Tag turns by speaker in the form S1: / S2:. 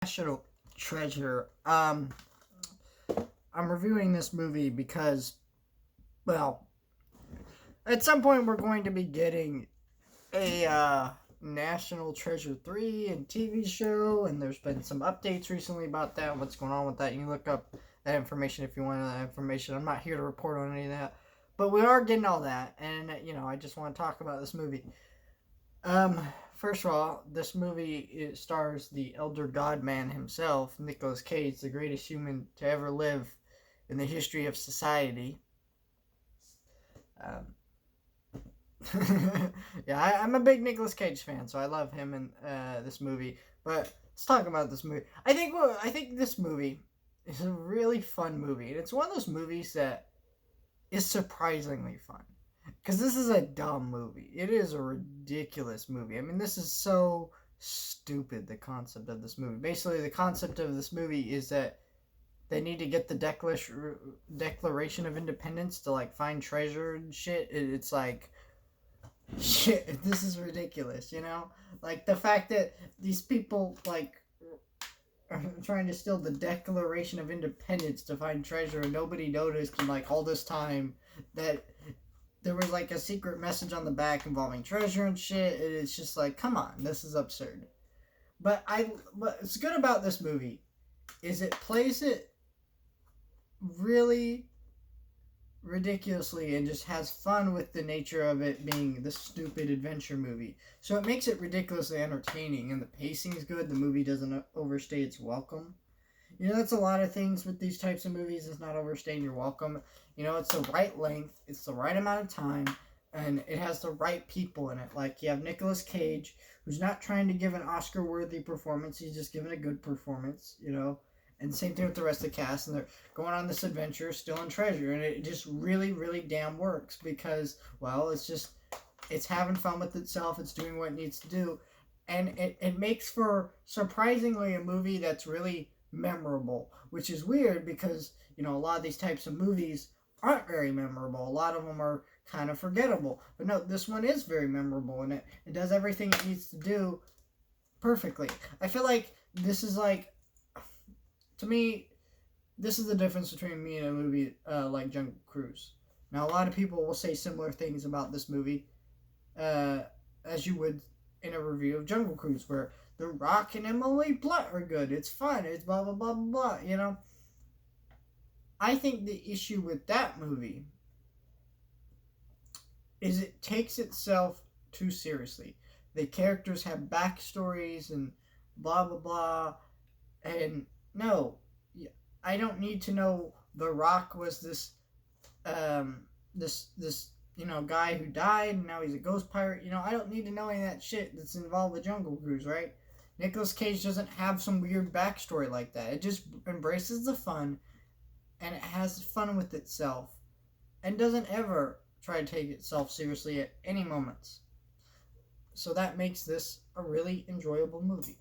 S1: National Treasure. I'm reviewing this movie because, well, at some point we're going to be getting a National Treasure 3 and TV show, and there's been some updates recently about that, what's going on with that. You can look up that information if you want that information. I'm not here to report on any of that, but we are getting all that, and, I just want to talk about this movie. First of all, this movie stars the elder godman himself, Nicolas Cage, the greatest human to ever live in the history of society. Um, yeah, I'm a big Nicolas Cage fan, so I love him in this movie. But let's talk about this movie. I think this movie is a really fun movie, and it's one of those movies that is surprisingly fun. Because this is a dumb movie. It is a ridiculous movie. I mean, this is so stupid, the concept of this movie. Basically, the concept of this movie is that they need to get the Declaration of Independence to, like, find treasure and shit. It's like, shit, this is ridiculous, you know? Like, the fact that these people, like, are trying to steal the Declaration of Independence to find treasure, and nobody noticed in, like, all this time that there was, like, a secret message on the back involving treasure and shit. It's just like, come on, this is absurd. But what's good about this movie is it plays it really ridiculously and just has fun with the nature of it being the stupid adventure movie. So it makes it ridiculously entertaining, and the pacing is good. The movie doesn't overstay its welcome. You know, that's a lot of things with these types of movies. It's not overstaying your welcome. You know, it's the right length. It's the right amount of time. And it has the right people in it. Like, you have Nicolas Cage, who's not trying to give an Oscar-worthy performance. He's just giving a good performance, you know. And same thing with the rest of the cast. And they're going on this adventure, stealing treasure. And it just really, really damn works. Because, well, it's having fun with itself. It's doing what it needs to do. And it makes for, surprisingly, a movie that's really memorable, which is weird because, you know, a lot of these types of movies aren't very memorable. A lot of them are kind of forgettable. But no, this one is very memorable, and it does everything it needs to do perfectly. I feel like this is like, to me, this is the difference between me and a movie like Jungle Cruise. Now, a lot of people will say similar things about this movie, as you would in a review of Jungle Cruise, where The Rock and Emily Blunt are good. It's fun. It's blah, blah, blah, blah, blah, you know? I think the issue with that movie is it takes itself too seriously. The characters have backstories and blah, blah, blah. And no, I don't need to know The Rock was this, you know, guy who died and now he's a ghost pirate. You know, I don't need to know any of that shit that's involved with Jungle Cruise, right? Nicolas Cage doesn't have some weird backstory like that. It just embraces the fun, and it has fun with itself, and doesn't ever try to take itself seriously at any moments. So that makes this a really enjoyable movie.